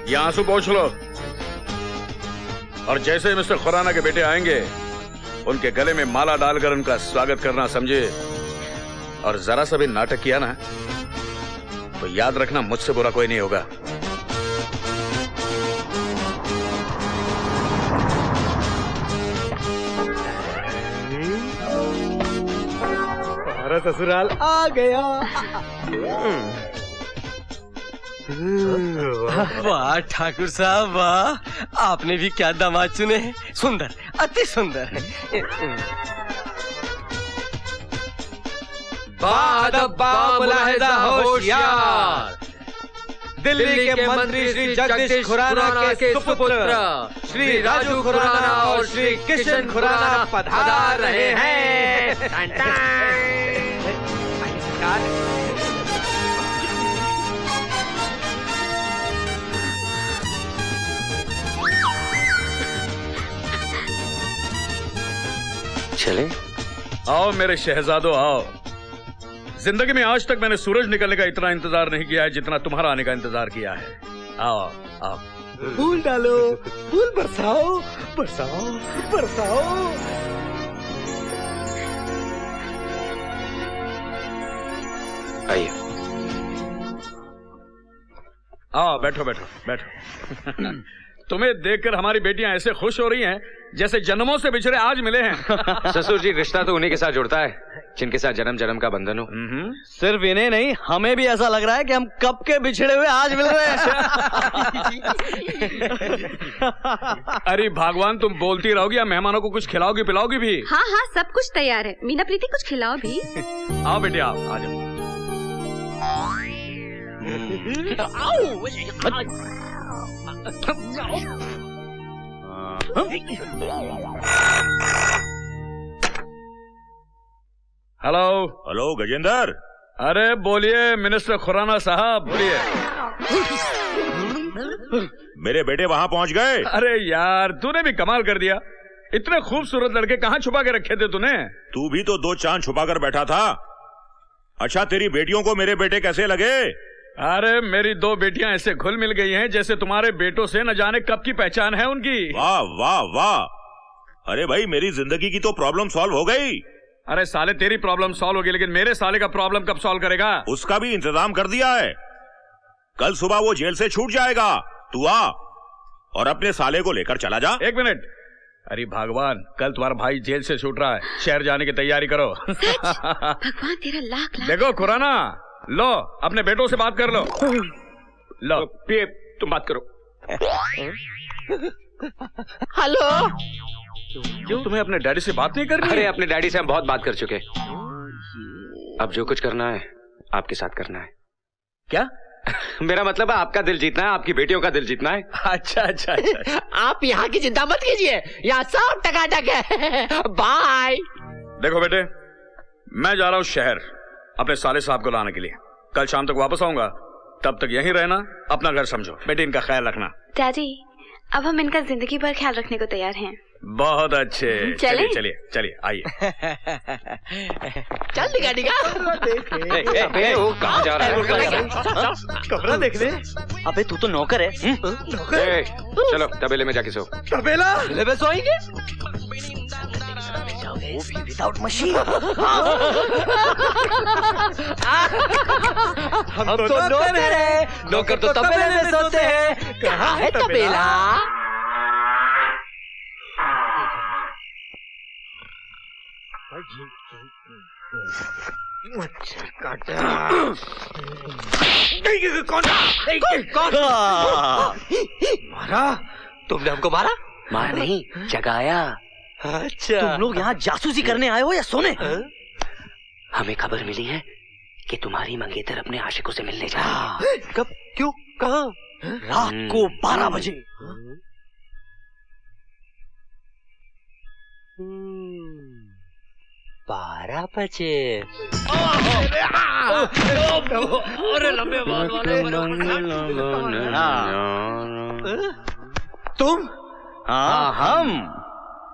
ये आंसू पोंछ लो और जैसे मिस्टर खुराना के बेटे आएंगे उनके गले में माला डालकर उनका स्वागत करना, समझे? और जरा सा भी नाटक किया ना तो याद रखना मुझसे बुरा कोई नहीं होगा। हमारा ससुराल आ गया। वाह ठाकुर साहब वाह, आपने भी क्या दामाद चुने हैं, सुंदर, अति सुंदर। मुलाहिजा होशियार, दिल्ली के मंत्री श्री जगदीश खुराना के सुपुत्र श्री राजू खुराना और श्री किशन खुराना पधार रहे हैं। चले? आओ मेरे शहजादो आओ। जिंदगी में आज तक मैंने सूरज निकलने का इतना इंतजार नहीं किया है जितना तुम्हारा आने का इंतजार किया है। आओ आओ। फूल डालो, फूल बरसाओ, बरसाओ, बरसाओ। आइए। आओ बैठो बैठो बैठो। तुम्हें देखकर हमारी बेटियां ऐसे खुश हो रही हैं जैसे जन्मों से बिछड़े आज मिले हैं। ससुर जी, रिश्ता तो उन्हीं के साथ जुड़ता है जिनके साथ जन्म जन्म का बंधन हो। सिर्फ इन्हें नहीं, हमें भी ऐसा लग रहा है कि हम कब के बिछड़े हुए आज मिल रहे हैं। अरे भगवान, तुम बोलती रहोगी या मेहमानों को कुछ खिलाओगी पिलाओगी भी? हाँ हाँ, सब कुछ तैयार है। मीना प्रीति कुछ खिलाओ भी। आओ बेटे आओ, आ जाओ। Hello hello Gajendra. अरे बोलिए मिनिस्टर खुराना साहब, बोलिए। मेरे बेटे वहां पहुंच गए। अरे यार, तूने भी कमाल कर दिया। इतने खूबसूरत लड़के कहाँ छुपा के रखे थे तूने? तू भी तो 2 चांद छुपा कर बैठा था। अच्छा, तेरी बेटियों को मेरे बेटे कैसे लगे? अरे मेरी 2 बेटियां ऐसे घुल मिल गई हैं जैसे तुम्हारे बेटों से न जाने कब की पहचान है उनकी। वाह वाह वाह। अरे भाई, मेरी जिंदगी की तो प्रॉब्लम सॉल्व हो गई। अरे साले, तेरी प्रॉब्लम सॉल्व होगी लेकिन मेरे साले का प्रॉब्लम कब सॉल्व करेगा? उसका भी इंतजाम कर दिया है। कल सुबह वो जेल से छूट जाएगा। तू आ और अपने साले को लेकर चला जा। 1 मिनट। अरे भगवान, कल तुम्हारा भाई जेल से छूट रहा है, शहर जाने की तैयारी करो। भगवान तेरा लाख लाख। देखो खुराना, लो अपने बेटों से बात कर लो। लो तुम बात करो। हेलो। क्यों, तुम्हें अपने डैडी से बात नहीं करनी? अरे अपने डैडी से हम बहुत बात कर चुके। अब जो कुछ करना है आपके साथ करना है। क्या? मेरा मतलब है आपका दिल जीतना है, आपकी बेटियों का दिल जीतना है। अच्छा अच्छा अच्छा। आप यहाँ की चिंता मत कीजिए, यहाँ सब टकाटक है। बाय। देखो बेटे, मैं जा रहा हूँ शहर अपने साले साहब को लाने के लिए। कल शाम तक वापस आऊंगा, तब तक यहीं रहना, अपना घर समझो। बेटे इनका ख्याल रखना। डैडी, अब हम इनका जिंदगी भर ख्याल रखने को तैयार हैं। बहुत अच्छे। चलिए चलिए चलिए आइए। चल निका निका। अबे वो कहाँ जा रहा है? कमरा देख ले। अबे तू तो नौकर है। ए, चलो तबेले में जाके सो। तबेला ले सोएंगे वो भी विदाउट मशीन। हम तो नौकर है। नौकर तो तबेले में सोते हैं। कहाँ है तबेला? मच्छर काटा। कौन मारा? तुमने हमको मारा? मार नहीं, जगाया। अच्छा, तुम लोग यहाँ जासूसी करने आए हो या सोने? हमें खबर मिली है कि तुम्हारी मंगेतर अपने आशिकों से मिलने जा रही है। कब, क्यों, कहाँ? रात को 12 बजे। 12 बजे। अरे लंबे बाल वाले। तुम? हाँ हम।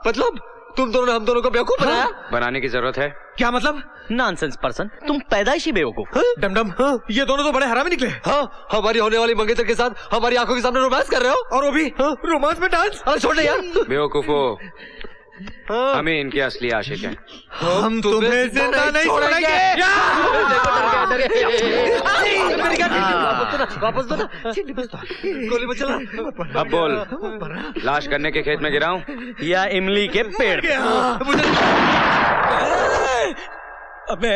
मतलब तुम दोनों ने हम दोनों को बेवकूफ बनाया। बनाने की जरूरत है? क्या मतलब? नॉनसेंस पर्सन, तुम पैदाइशी बेवकूफ। डमडम, ये दोनों तो बड़े हरामी निकले। हाँ, हमारी होने वाली मंगेतर के साथ हमारी आंखों के सामने रोमांस कर रहे हो, और वो भी रोमांस में डांस। अरे छोड़ यार। बेवकूफो, हमें इनके असली आशिक हैं। हम तुम्हें जिंदा नहीं छोड़ेंगे। वापस दो ना, गोली मत चला। अब बोल, लाश गन्ने के खेत में गिराऊं या इमली के पेड़ पे? अबे,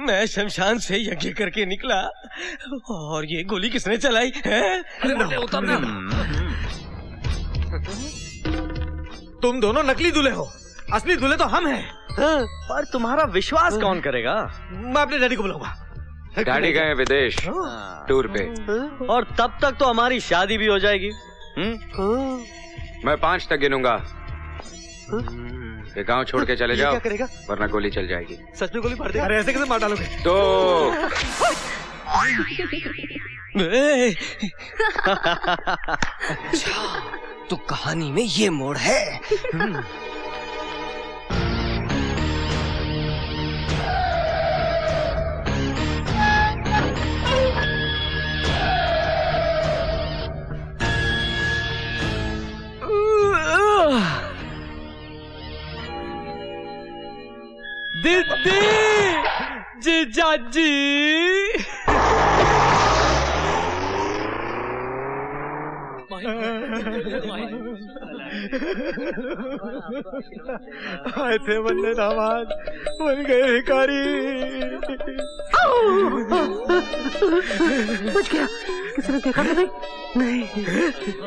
मैं शमशान से यज्ञ करके निकला और ये गोली किसने चलाई है? तुम दोनों नकली दूल्हे हो, असली दूल्हे तो हम हैं। पर तुम्हारा विश्वास कौन करेगा? मैं अपने डैडी को बुलाऊंगा। डैडी गए विदेश टूर पे, और तब तक तो हमारी शादी भी हो जाएगी। मैं 5 तक गिनूंगा। ये गांव छोड़ के चले जाओ, क्या करेगा? वरना गोली चल जाएगी। सच में गोली मार देगा? अरे ऐसे कैसे मार डालोगे? तो तो कहानी में ये मोड़ है। दीदी, जीजा जी, आए थे बनने दामाद, बन गए भिखारी। कुछ क्या? किसी ने देखा तो नहीं? नहीं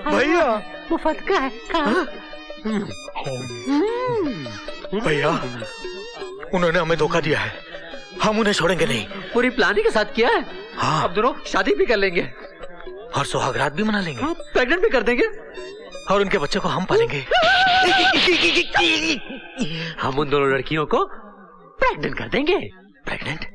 भैया, वो फटका है। कहाँ? भैया, उन्होंने हमें धोखा दिया है, हम उन्हें छोड़ेंगे नहीं। पूरी प्लानिंग के साथ किया है। हाँ, अब दोनों शादी भी कर लेंगे और सुहागरात भी मना लेंगे, प्रेग्नेंट भी कर देंगे, और उनके बच्चे को हम पालेंगे। हम उन दोनों लड़कियों को प्रेग्नेंट कर देंगे। प्रेग्नेंट?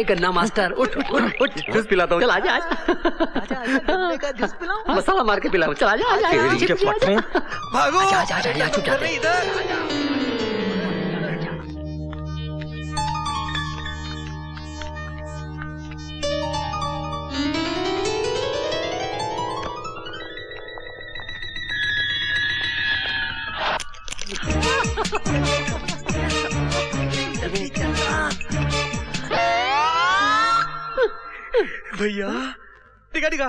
गन्ना मास्टर, उठ उठ उठ उठ, जूस पिलाता हूँ। चल आजा आजा, मसाला मार के पिलाओ। चल आजा आजा, भागो, आजा आजा आजा, यहाँ छुप जाते हैं। भैया, टिका टिका।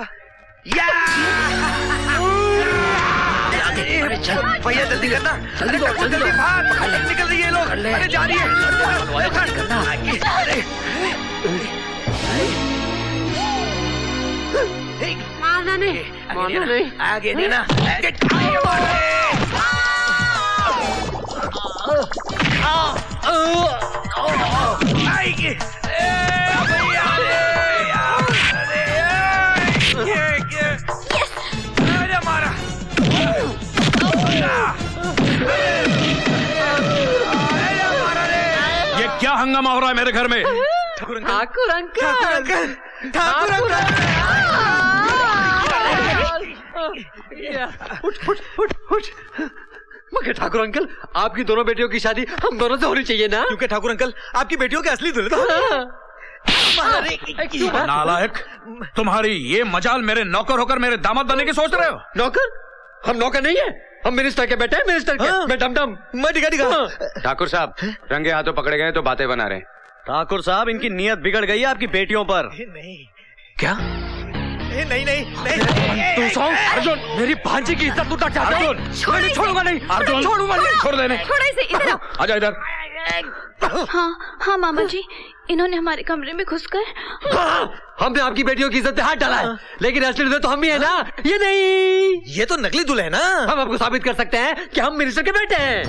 भैया जल्दी करना, जल्दी करो, जल्दी भाग, निकल रही है लोग। अरे जा रही है। मारना नहीं, मारना नहीं। आगे देना। ये क्या हंगामा हो रहा है मेरे घर में? Thakur uncle, Thakur uncle, Thakur uncle. उठ उठ उठ उठ। मगर ठाकुर अंकल, आपकी दोनों बेटियों की शादी हम दोनों से होनी चाहिए ना? क्योंकि ठाकुर अंकल, आपकी बेटियों के असली दूल्हे तो नालायक, तुम्हारी ये मजाल मेरे नौकर होकर मेरे दामाद बनने की सोच रहे हो? नौकर? हम नौकर नहीं है, हम मिनिस्टर के बेटे हैं, मिनिस्टर के। मैं डमडम, मैं टिका टिका। ठाकुर साहब, रंगे हाथों पकड़े गए तो बातें बना रहे। ठाकुर साहब, इनकी नीयत बिगड़ गई है आपकी बेटियों पर। नहीं, क्या? नहीं नहीं नहीं। तू सौ अर्जुन, मेरी भांजी की इज्जत लूटना चाहता है? मैं छोड़ूंगा नहीं, अर्जुन, छोड़ूंगा नहीं। छोड़ देने। थोड़ा इसे इधर आओ। आजा इधर। हाँ हाँ मामा जी, इन्होंने हमारे कमरे में घुसकर हमने आपकी बेटियों की इज्जत पे हाथ डाला है, लेकिन असली दूल्हे तो हम ही है ना। ये नहीं, ये तो नकली दूल्हे है ना। हम आपको साबित कर सकते हैं कि हम मिनिस्टर के बेटे हैं।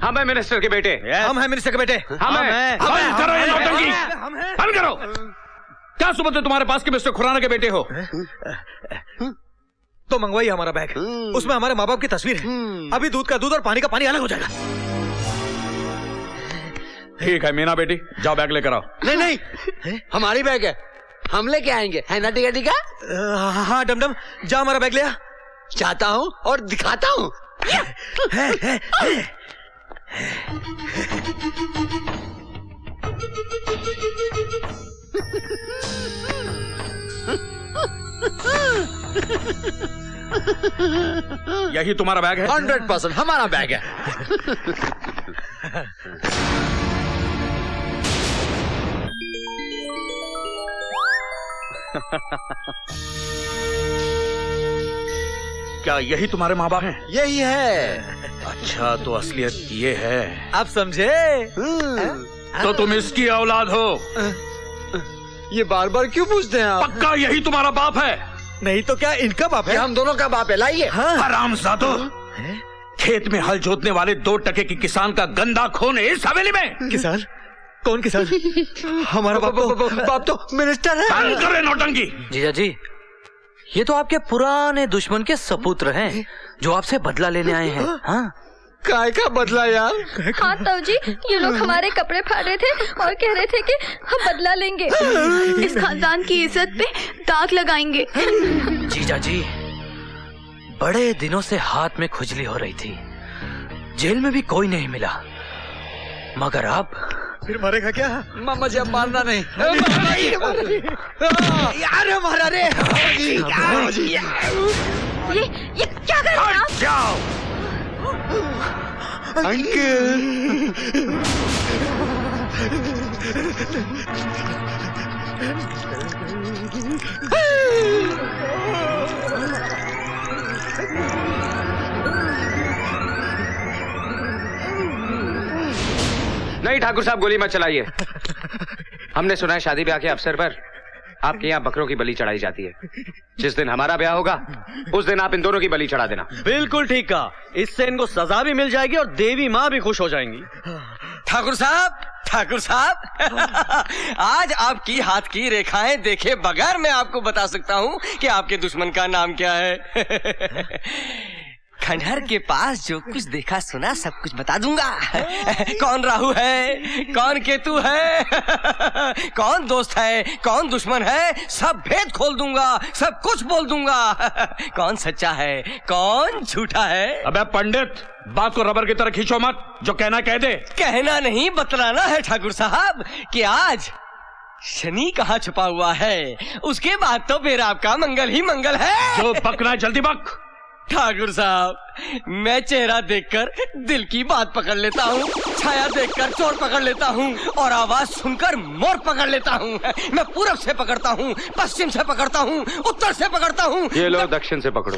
हम है मिनिस्टर के बेटे। हम हैं मिनिस्टर के बेटे। हम है। बंद करो ये नौटंकी, बंद करो। क्या सुबह तुम्हारे पास के मिस्टर खुराना के बेटे हो? तो मंगवाइए हमारा बैग। उसमें हमारे माँ बाप की तस्वीर है। अभी दूध का दूध और पानी का पानी अलग हो जाएगा। ठीक है मीना बेटी, जाओ बैग लेकर आओ। नहीं नहीं, हमारी बैग है, हम लेके आएंगे, है ना टिका टिका? हाँ डमडम, जा हमारा बैग ले आ। चाहता हूँ और दिखाता हूँ। यही तुम्हारा बैग है? 100% हमारा बैग है। क्या यही तुम्हारे माँ बाप हैं? यही है। अच्छा, तो असलियत ये है। आप समझे? तो तुम इसकी औलाद हो? ये बार बार क्यों पूछते हैं आप? पक्का यही तुम्हारा बाप है? नहीं तो क्या इनका बाप है? हम दोनों का बाप है, लाइए। हरामजादो, खेत में हल जोतने वाले 2 टके की किसान का गंदा खून इस हवेली में। किसान? कौन किसान? हमारा बाप तो मिनिस्टर है। बंद करे नौटंकी। जीजा जी, ये तो आपके पुराने दुश्मन के सपुत्र हैं जो आपसे बदला लेने आए हैं। हाँ, काय का बदला यार? हाँ ताऊ जी, ये लोग हमारे कपड़े फाड़ रहे थे और कह रहे थे कि हम बदला लेंगे, इस खानदान की इज्जत पे दाग लगाएंगे। जीजा जी, बड़े दिनों से हाथ में खुजली हो रही थी, जेल में भी कोई नहीं मिला, मगर अब फिर मारेगा क्या? मामा जी, अब मारना नहीं। यार हमारा रे। ये क्या कर रहे हैं आप? जाओ। नहीं ठाकुर साहब, गोली मत चलाइए। हमने सुना है शादी ब्याह के अवसर पर आपके यहाँ बकरों की बलि चढ़ाई जाती है। जिस दिन हमारा ब्याह होगा उस दिन आप इन दोनों की बलि चढ़ा देना। बिल्कुल ठीक कहा, इससे इनको सजा भी मिल जाएगी और देवी माँ भी खुश हो जाएंगी। ठाकुर साहब, आज आपकी हाथ की रेखाएं देखे बगैर मैं आपको बता सकता हूँ कि आपके दुश्मन का नाम क्या है। खंडहर के पास जो कुछ देखा सुना सब कुछ बता दूंगा। कौन राहु है, कौन केतु है, कौन दोस्त है, कौन दुश्मन है, सब भेद खोल दूंगा, सब कुछ बोल दूंगा। कौन सच्चा है, कौन झूठा है। अबे पंडित, बात को रबर की तरह खींचो मत, जो कहना कह दे। कहना नहीं बतलाना है ठाकुर साहब कि आज शनि कहाँ छुपा हुआ है, उसके बाद तो फिर आपका मंगल ही मंगल है। जो बकना है जल्दी बक। ठाकुर साहब, मैं चेहरा देखकर दिल की बात पकड़ लेता हूँ, छाया देखकर चोर पकड़ लेता हूँ और आवाज सुनकर मोर पकड़ लेता हूँ। मैं पूरब से पकड़ता हूँ, पश्चिम से पकड़ता हूँ, उत्तर से पकड़ता हूँ। ये लो दक्षिण से पकड़ो।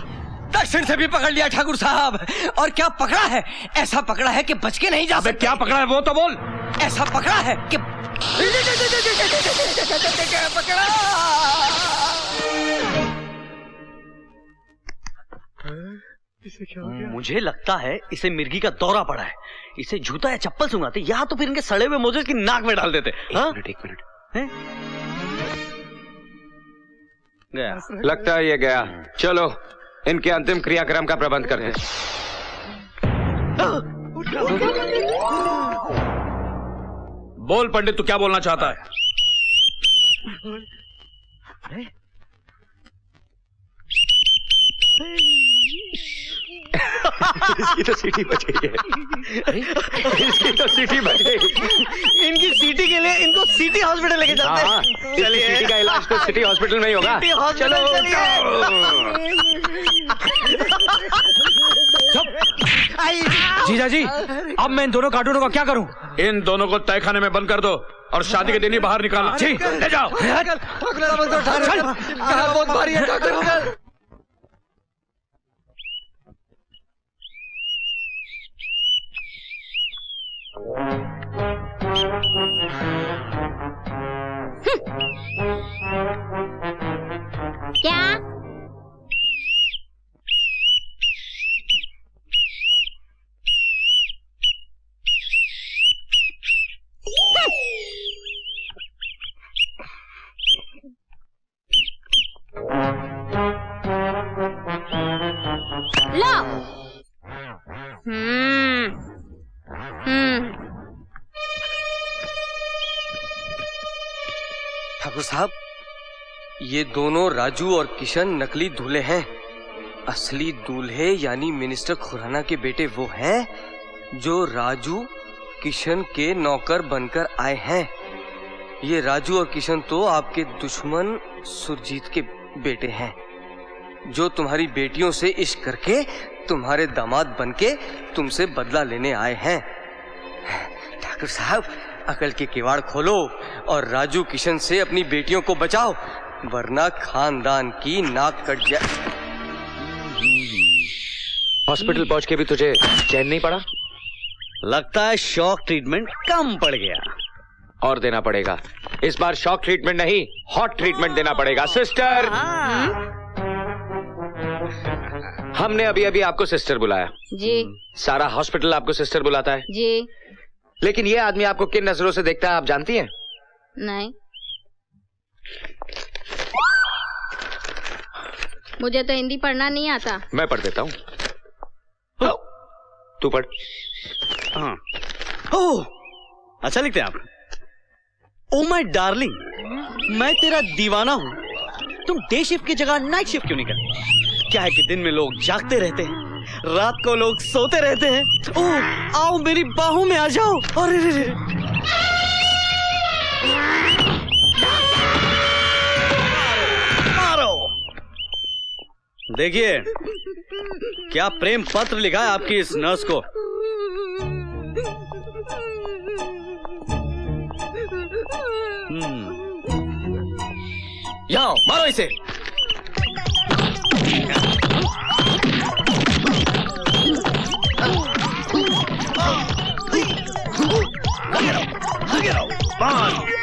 दक्षिण से भी पकड़ लिया ठाकुर साहब। और क्या पकड़ा है? ऐसा पकड़ा है कि बच के नहीं जा सकते। क्या पकड़ा है वो तो बोल। ऐसा पकड़ा है कि पकड़ा। इसे क्या हो गया? मुझे लगता है इसे मिर्गी का दौरा पड़ा है। इसे जूता या चप्पल सुंघाते या तो फिर इनके सड़े हुए मोजे की नाक में डाल देते। एक मिनट। गया। लगता है ये गया। चलो इनके अंतिम क्रियाक्रम का प्रबंध करते हैं। बोल पंडित, तू क्या बोलना चाहता है? इसकी तो सीटी बच गई है। इसकी तो सीटी बच गई। इनकी सीटी के लिए इनको सिटी हॉस्पिटल लेके चलते हैं। चलिए, सिटी का इलाज तो सिटी हॉस्पिटल में ही होगा। चलो जीजा जी, अब मैं इन दोनों कार्टूनों का क्या करूं? इन दोनों को तहखाने में बंद कर दो और शादी के दिन ही बाहर निकालना। जी, ले जाओ। बहुत भारी है डॉक्टर। क्या? ठाकुर साहब, ये दोनों राजू और किशन नकली दूल्हे हैं। असली दूल्हे यानी मिनिस्टर खुराना के बेटे वो हैं जो राजू किशन के नौकर बनकर आए हैं। ये राजू और किशन तो आपके दुश्मन सुरजीत के बेटे हैं जो तुम्हारी बेटियों से इश्क करके तुम्हारे दामाद बनके तुमसे बदला लेने आए हैं। ठाकुर साहब, अकल के किवाड़ खोलो और राजू किशन से अपनी बेटियों को बचाओ, वरना खानदान की नाक कट जाए। हॉस्पिटल पहुंच के भी तुझे चैन नहीं पड़ा? लगता है शॉक ट्रीटमेंट कम पड़ गया। और देना पड़ेगा। इस बार शॉक ट्रीटमेंट नहीं, हॉट ट्रीटमेंट देना पड़ेगा। सिस्टर, हमने अभी अभी आपको सिस्टर बुलाया जी। सारा हॉस्पिटल आपको सिस्टर बुलाता है जी। लेकिन ये आदमी आपको किन नजरों से देखता है आप जानती हैं? नहीं, मुझे तो हिंदी पढ़ना नहीं आता। मैं पढ़ देता हूँ, तू पढ़। हाँ। ओह, अच्छा लिखते हैं आप। ओ माय डार्लिंग, मैं तेरा दीवाना हूँ। तुम डे शिफ्ट की जगह नाइट शिफ्ट क्यों नहीं करते? क्या है कि दिन में लोग जागते रहते हैं, रात को लोग सोते रहते हैं। ओह, आओ मेरी बाहों में आ जाओ। अरे मारो। देखिए क्या प्रेम पत्र लिखा है आपकी इस नर्स को। जाओ मारो इसे। आगे रहो, आगे रहो।